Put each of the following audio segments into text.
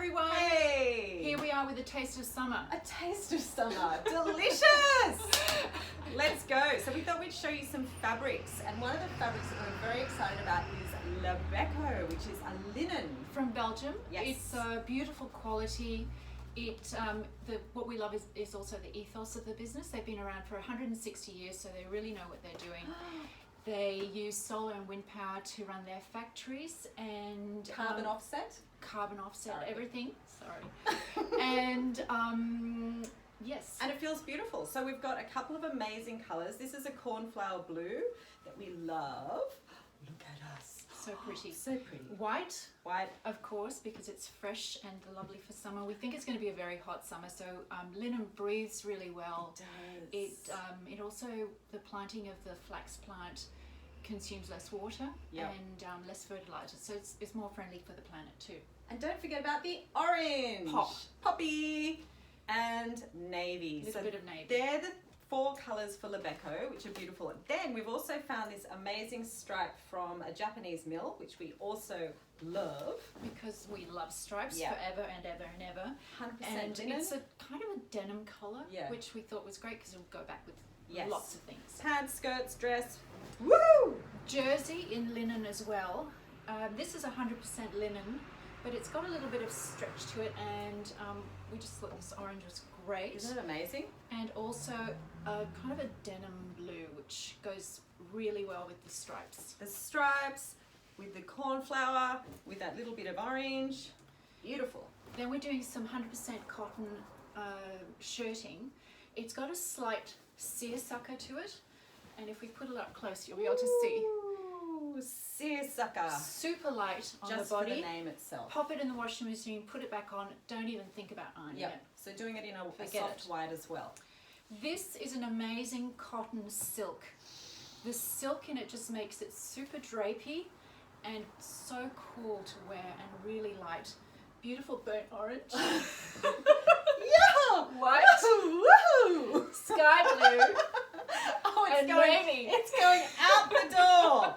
everyone. Hey! Here we are with a taste of summer. A taste of summer. Delicious! Let's go. So we thought we'd show you some fabrics, and one of the fabrics that we're very excited about is Lebeco, which is a linen. From Belgium. Yes. It's a beautiful quality. What we love is also the ethos of the business. They've been around for 160 years, so they really know what they're doing. They use solar and wind power to run their factories and Carbon offset? Carbon offset, Sorry. everything. Sorry. And yes. And it feels beautiful. So we've got a couple of amazing colours. This is a cornflower blue that we love. Look at us. So pretty. So pretty. White, White. of course, because it's fresh and lovely for summer. We think it's going to be a very hot summer, so linen breathes really well. It does. It also, the planting of the flax plant consumes less water and less fertilizer, so it's more friendly for the planet too. And don't forget about the orange. Poppy and navy. A little bit of navy. They're the 4 colours for Lebeco, which are beautiful. And then we've also found this amazing stripe from a Japanese mill, which we also love. Because we love stripes forever and ever and ever. 100% And linen. it's a kind of a denim colour, Yeah. which we thought was great because it would go back with Yes. lots of things. Pants, skirts, dress. Woo! Jersey in linen as well. This is 100% linen, but it's got a little bit of stretch to it, and we just thought this orange was great. Isn't it amazing? And also kind of a denim blue, which goes really well with the stripes. The stripes with the cornflower, with that little bit of orange. Beautiful. Then we're doing some 100% cotton shirting. It's got a slight seersucker to it, and if we put it up close, you'll be able to see. Ooh, seersucker. Super light on Just the body. for the name itself. Pop it in the washing machine, put it back on, don't even think about ironing Yep. it. So doing it in a Forget soft it. white as well. This is an amazing cotton silk. The silk in it just makes it super drapey and so cool to wear and really light. Beautiful burnt orange. Yeah! What? Woo! Sky blue. Oh, And navy. It's going out the door.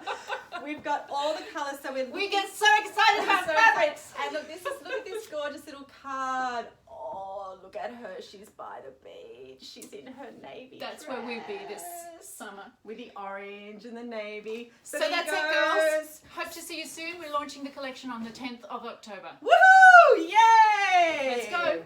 We've got all the colours, so We get so excited about So fabrics. And look at this gorgeous little card. Oh, look at her. She's by the beach. She's in her navy That's where we'll be this dress summer. with the orange and the navy. So there that's you it, go. girls. Hope to see you soon. We're launching the collection on the 10th of October. Woohoo! Yay! Let's go.